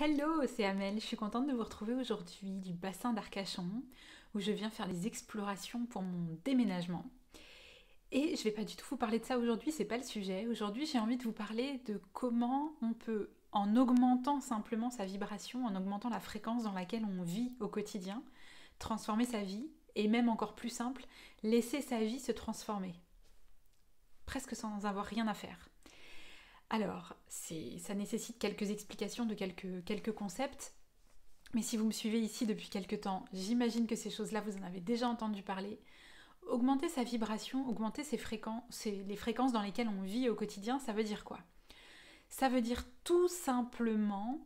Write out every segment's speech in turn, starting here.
Hello, c'est Amel. Je suis contente de vous retrouver aujourd'hui du bassin d'Arcachon où je viens faire des explorations pour mon déménagement. Et je vais pas du tout vous parler de ça aujourd'hui, c'est pas le sujet. Aujourd'hui, j'ai envie de vous parler de comment on peut, en augmentant simplement sa vibration, en augmentant la fréquence dans laquelle on vit au quotidien, transformer sa vie et même encore plus simple, laisser sa vie se transformer, presque sans avoir rien à faire. Alors, ça nécessite quelques explications de quelques concepts, mais si vous me suivez ici depuis quelques temps, j'imagine que ces choses-là, vous en avez déjà entendu parler. Augmenter sa vibration, augmenter les fréquences dans lesquelles on vit au quotidien, ça veut dire quoi? Ça veut dire tout simplement,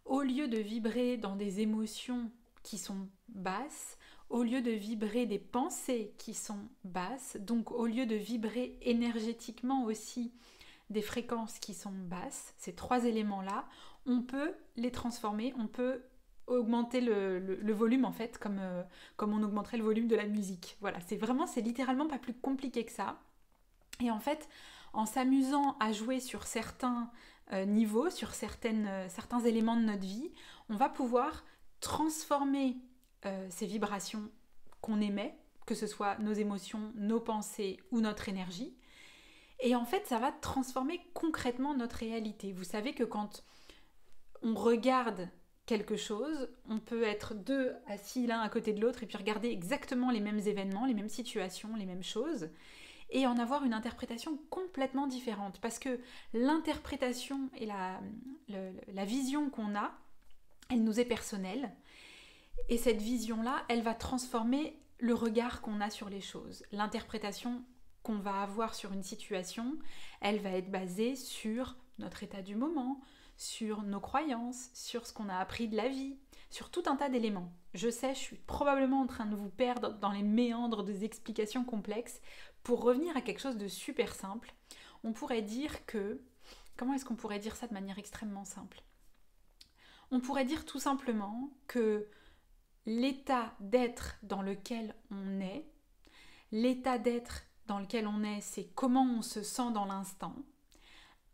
au lieu de vibrer dans des émotions qui sont basses, au lieu de vibrer des pensées qui sont basses, donc au lieu de vibrer énergétiquement aussi des fréquences qui sont basses, ces trois éléments-là, on peut les transformer, on peut augmenter le volume en fait, comme on augmenterait le volume de la musique. Voilà, c'est littéralement pas plus compliqué que ça. Et en fait, en s'amusant à jouer sur certains niveaux, sur certains éléments de notre vie, on va pouvoir transformer ces vibrations qu'on émet, que ce soit nos émotions, nos pensées ou notre énergie. Et en fait, ça va transformer concrètement notre réalité. Vous savez que quand on regarde quelque chose, on peut être deux assis l'un à côté de l'autre et puis regarder exactement les mêmes événements, les mêmes situations, les mêmes choses, et en avoir une interprétation complètement différente. Parce que l'interprétation et la vision qu'on a, elle nous est personnelle. Et cette vision-là, elle va transformer le regard qu'on a sur les choses. L'interprétation qu'on va avoir sur une situation, elle va être basée sur notre état du moment, sur nos croyances, sur ce qu'on a appris de la vie, sur tout un tas d'éléments. Je sais, je suis probablement en train de vous perdre dans les méandres des explications complexes. Pour revenir à quelque chose de super simple, on pourrait dire que... Comment est-ce qu'on pourrait dire ça de manière extrêmement simple? On pourrait dire tout simplement que l'état d'être dans lequel on est, l'état d'être dans lequel on est, c'est comment on se sent dans l'instant,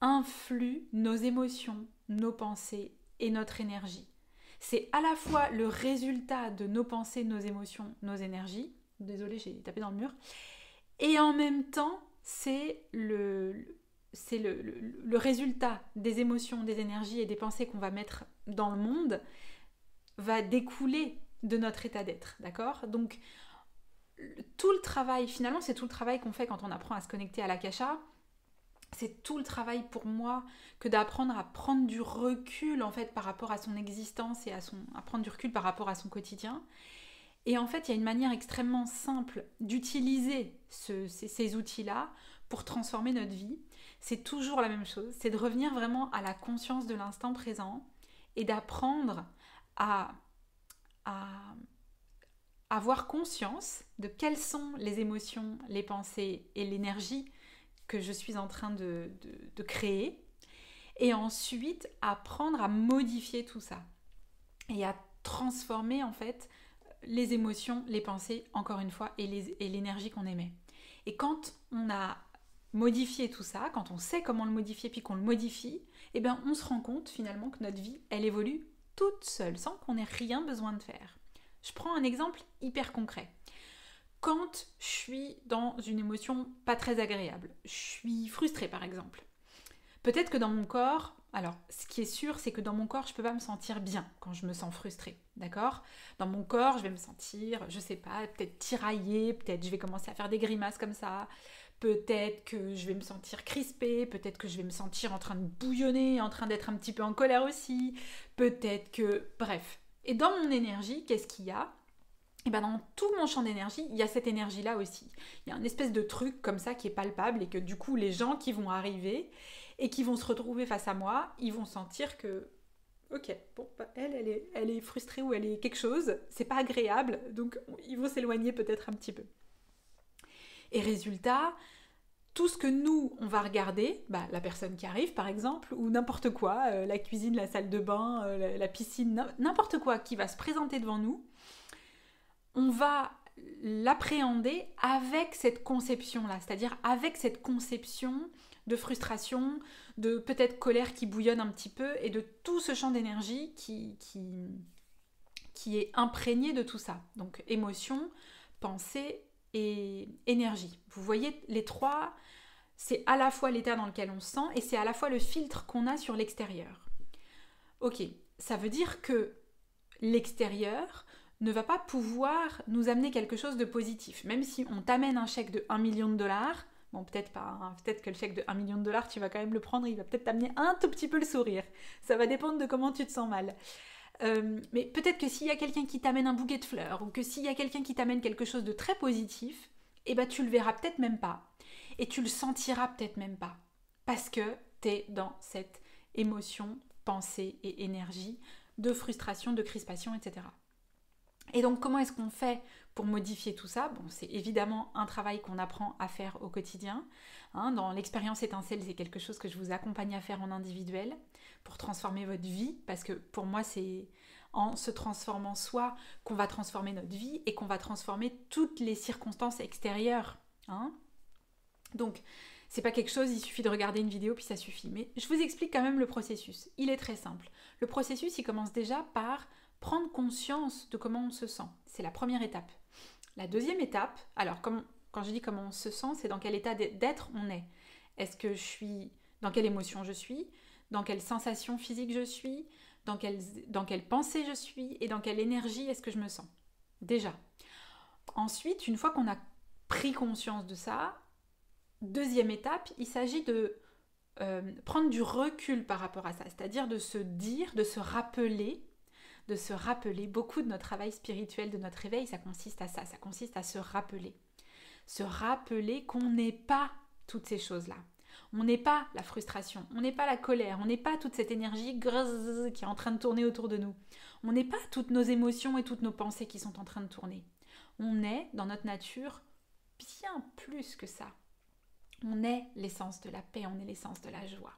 influe nos émotions, nos pensées et notre énergie. C'est à la fois le résultat de nos pensées, nos émotions, nos énergies, désolée j'ai tapé dans le mur, et en même temps c'est le résultat des émotions, des énergies et des pensées qu'on va mettre dans le monde va découler de notre état d'être, d'accord? Donc tout le travail, finalement c'est tout le travail qu'on fait quand on apprend à se connecter à l'Akasha. C'est tout le travail pour moi que d'apprendre à prendre du recul en fait par rapport à son existence et à prendre du recul par rapport à son quotidien. Et en fait, il y a une manière extrêmement simple d'utiliser ces outils-là pour transformer notre vie. C'est toujours la même chose, c'est de revenir vraiment à la conscience de l'instant présent et d'apprendre à avoir conscience de quelles sont les émotions, les pensées et l'énergie que je suis en train de créer, et ensuite apprendre à modifier tout ça et à transformer en fait les émotions, les pensées, encore une fois, et l'énergie qu'on émet. Et quand on a modifié tout ça, quand on sait comment le modifier puis qu'on le modifie, eh bien on se rend compte finalement que notre vie, elle évolue toute seule, sans qu'on ait rien besoin de faire. Je prends un exemple hyper concret. Quand je suis dans une émotion pas très agréable, je suis frustrée par exemple, peut-être que dans mon corps, alors ce qui est sûr c'est que dans mon corps je peux pas me sentir bien quand je me sens frustrée, d'accord? Dans mon corps je vais me sentir, je sais pas, peut-être tiraillée, peut-être je vais commencer à faire des grimaces comme ça, peut-être que je vais me sentir crispée, peut-être que je vais me sentir en train de bouillonner, en train d'être un petit peu en colère aussi, peut-être que... Bref. Et dans mon énergie, qu'est-ce qu'il y a? Et ben dans tout mon champ d'énergie, il y a cette énergie-là aussi. Il y a une espèce de truc comme ça qui est palpable et que du coup, les gens qui vont arriver et qui vont se retrouver face à moi, ils vont sentir que, ok, bon, bah, elle est frustrée ou elle est quelque chose, c'est pas agréable, donc ils vont s'éloigner peut-être un petit peu. Et résultat, tout ce que nous, on va regarder, bah, la personne qui arrive par exemple, ou n'importe quoi, la cuisine, la salle de bain, la piscine, n'importe quoi qui va se présenter devant nous, on va l'appréhender avec cette conception-là, c'est-à-dire avec cette conception de frustration, de peut-être colère qui bouillonne un petit peu et de tout ce champ d'énergie qui est imprégné de tout ça. Donc émotion, pensée et énergie. Vous voyez, les trois, c'est à la fois l'état dans lequel on se sent et c'est à la fois le filtre qu'on a sur l'extérieur. Ok, ça veut dire que l'extérieur ne va pas pouvoir nous amener quelque chose de positif. Même si on t'amène un chèque de 1 million de dollars, bon peut-être pas, hein, peut-être que le chèque de 1 million de dollars, tu vas quand même le prendre, il va peut-être t'amener un tout petit peu le sourire. Ça va dépendre de comment tu te sens mal. Mais peut-être que s'il y a quelqu'un qui t'amène un bouquet de fleurs, ou que s'il y a quelqu'un qui t'amène quelque chose de très positif, eh ben tu le verras peut-être même pas. Et tu le sentiras peut-être même pas. Parce que tu es dans cette émotion, pensée et énergie de frustration, de crispation, etc. Et donc, comment est-ce qu'on fait pour modifier tout ça? Bon, c'est évidemment un travail qu'on apprend à faire au quotidien. Hein, dans l'expérience étincelle, c'est quelque chose que je vous accompagne à faire en individuel pour transformer votre vie, parce que pour moi, c'est en se transformant soi qu'on va transformer notre vie et qu'on va transformer toutes les circonstances extérieures. Hein. Donc, c'est pas quelque chose, il suffit de regarder une vidéo puis ça suffit. Mais je vous explique quand même le processus. Il est très simple. Le processus, il commence déjà par prendre conscience de comment on se sent. C'est la première étape. La deuxième étape, alors quand je dis comment on se sent, c'est dans quel état d'être on est. Est-ce que je suis, dans quelle émotion je suis, dans quelle sensation physique je suis, dans quelle pensée je suis et dans quelle énergie est-ce que je me sens. Déjà. Ensuite, une fois qu'on a pris conscience de ça, deuxième étape, il s'agit de prendre du recul par rapport à ça, c'est-à-dire de se dire, de se rappeler, beaucoup de notre travail spirituel, de notre réveil, ça consiste à ça, ça consiste à se rappeler qu'on n'est pas toutes ces choses-là. On n'est pas la frustration, on n'est pas la colère, on n'est pas toute cette énergie qui est en train de tourner autour de nous. On n'est pas toutes nos émotions et toutes nos pensées qui sont en train de tourner. On est, dans notre nature, bien plus que ça. On est l'essence de la paix, on est l'essence de la joie.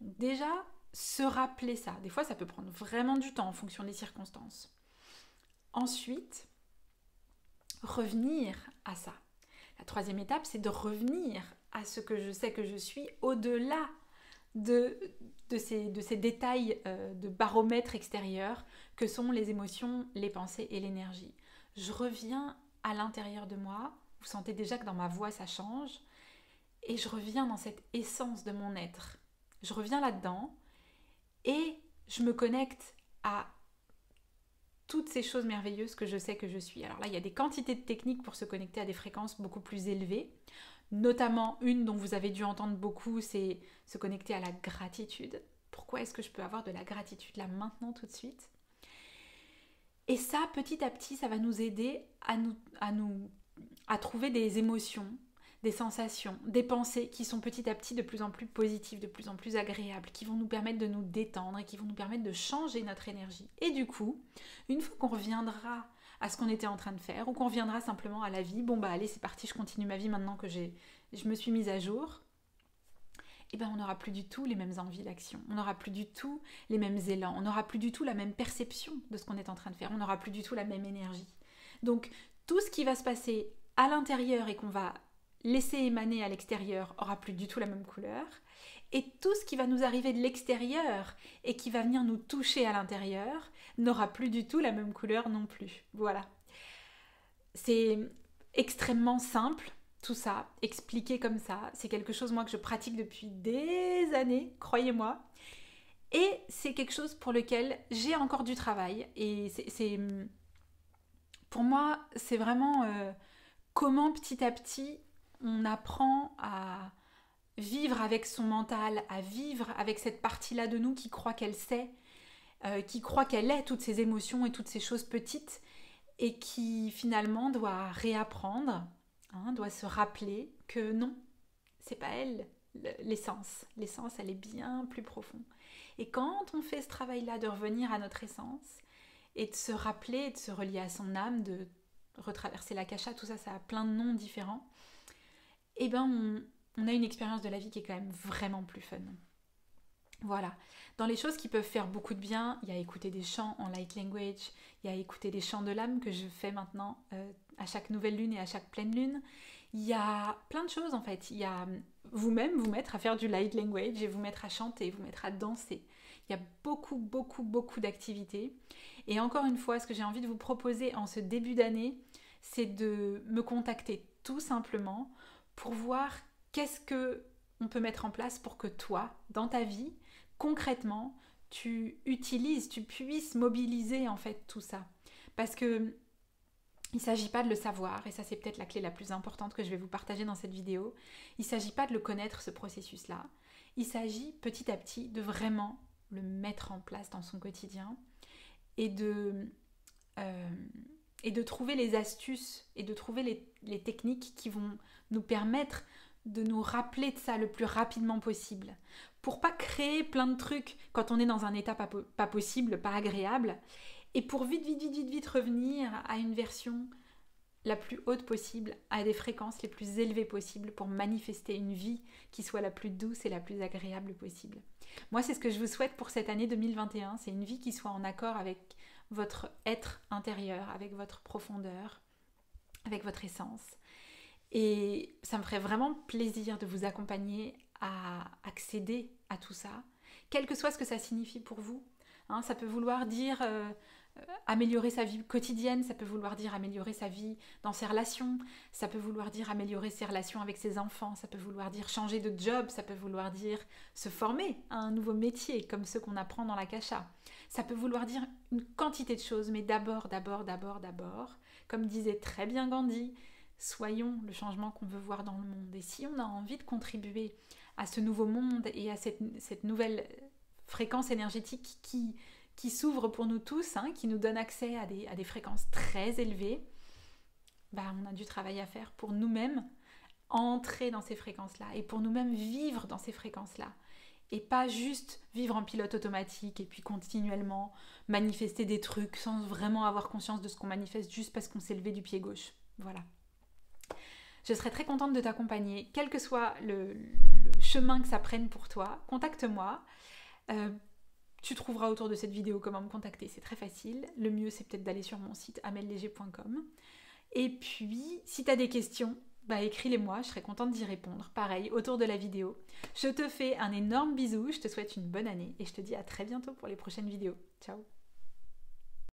Donc déjà, se rappeler ça. Des fois, ça peut prendre vraiment du temps en fonction des circonstances. Ensuite, revenir à ça. La troisième étape, c'est de revenir à ce que je sais que je suis au-delà de ces détails de baromètre extérieur que sont les émotions, les pensées et l'énergie. Je reviens à l'intérieur de moi. Vous sentez déjà que dans ma voix, ça change. Et je reviens dans cette essence de mon être. Je reviens là-dedans et je me connecte à toutes ces choses merveilleuses que je sais que je suis. Alors là, il y a des quantités de techniques pour se connecter à des fréquences beaucoup plus élevées. Notamment une dont vous avez dû entendre beaucoup, c'est se connecter à la gratitude. Pourquoi est-ce que je peux avoir de la gratitude là maintenant tout de suite? Et ça, petit à petit, ça va nous aider à trouver des émotions, des sensations, des pensées qui sont petit à petit de plus en plus positives, de plus en plus agréables, qui vont nous permettre de nous détendre et qui vont nous permettre de changer notre énergie. Et du coup, une fois qu'on reviendra à ce qu'on était en train de faire ou qu'on reviendra simplement à la vie, bon bah allez c'est parti, je continue ma vie maintenant que je me suis mise à jour, et ben on n'aura plus du tout les mêmes envies d'action, on n'aura plus du tout les mêmes élans, on n'aura plus du tout la même perception de ce qu'on est en train de faire, on n'aura plus du tout la même énergie. Donc tout ce qui va se passer à l'intérieur et qu'on va laisser émaner à l'extérieur aura plus du tout la même couleur. Et tout ce qui va nous arriver de l'extérieur et qui va venir nous toucher à l'intérieur n'aura plus du tout la même couleur non plus. Voilà. C'est extrêmement simple, tout ça, expliqué comme ça. C'est quelque chose, moi, que je pratique depuis des années, croyez-moi. Et c'est quelque chose pour lequel j'ai encore du travail. Et pour moi, c'est vraiment comment petit à petit on apprend à vivre avec son mental, à vivre avec cette partie-là de nous qui croit qu'elle sait, qui croit qu'elle est toutes ces émotions et toutes ces choses petites et qui finalement doit réapprendre, hein, doit se rappeler que non, c'est pas elle l'essence. L'essence, elle est bien plus profonde. Et quand on fait ce travail-là de revenir à notre essence et de se rappeler, de se relier à son âme, de retraverser l'akasha, tout ça, ça a plein de noms différents, eh ben on a une expérience de la vie qui est quand même vraiment plus fun. Voilà. Dans les choses qui peuvent faire beaucoup de bien, il y a écouter des chants en light language, il y a écouter des chants de l'âme que je fais maintenant à chaque nouvelle lune et à chaque pleine lune. Il y a plein de choses en fait. Il y a vous-même vous mettre à faire du light language et vous mettre à chanter, vous mettre à danser. Il y a beaucoup d'activités. Et encore une fois, ce que j'ai envie de vous proposer en ce début d'année, c'est de me contacter tout simplement pour voir qu'est-ce que on peut mettre en place pour que toi, dans ta vie, concrètement, tu utilises, tu puisses mobiliser en fait tout ça. Parce que il ne s'agit pas de le savoir, et ça c'est peut-être la clé la plus importante que je vais vous partager dans cette vidéo. Il ne s'agit pas de le connaître, ce processus-là. Il s'agit petit à petit de vraiment le mettre en place dans son quotidien et de trouver les astuces et de trouver les techniques qui vont nous permettre de nous rappeler de ça le plus rapidement possible. Pour pas créer plein de trucs quand on est dans un état pas possible, pas agréable, et pour vite revenir à une version la plus haute possible, à des fréquences les plus élevées possibles pour manifester une vie qui soit la plus douce et la plus agréable possible. Moi, c'est ce que je vous souhaite pour cette année 2021, c'est une vie qui soit en accord avec votre être intérieur, avec votre profondeur, avec votre essence. Et ça me ferait vraiment plaisir de vous accompagner à accéder à tout ça, quel que soit ce que ça signifie pour vous. Ça peut vouloir dire améliorer sa vie quotidienne, ça peut vouloir dire améliorer sa vie dans ses relations, ça peut vouloir dire améliorer ses relations avec ses enfants, ça peut vouloir dire changer de job, ça peut vouloir dire se former à un nouveau métier comme ceux qu'on apprend dans l'Akasha. Ça peut vouloir dire une quantité de choses, mais d'abord, comme disait très bien Gandhi, soyons le changement qu'on veut voir dans le monde. Et si on a envie de contribuer à ce nouveau monde et à cette nouvelle fréquence énergétique qui s'ouvre pour nous tous, qui nous donne accès à des fréquences très élevées, on a du travail à faire pour nous-mêmes entrer dans ces fréquences-là et pour nous-mêmes vivre dans ces fréquences-là. Et pas juste vivre en pilote automatique et puis continuellement manifester des trucs sans vraiment avoir conscience de ce qu'on manifeste juste parce qu'on s'est levé du pied gauche. Voilà. Je serais très contente de t'accompagner, quel que soit le chemin que ça prenne pour toi. Contacte-moi. Tu trouveras autour de cette vidéo comment me contacter, c'est très facile. Le mieux, c'est peut-être d'aller sur mon site amelleléger.com. Et puis, si tu as des questions, écris-les-moi, je serai contente d'y répondre. Pareil, autour de la vidéo. Je te fais un énorme bisou, je te souhaite une bonne année et je te dis à très bientôt pour les prochaines vidéos. Ciao!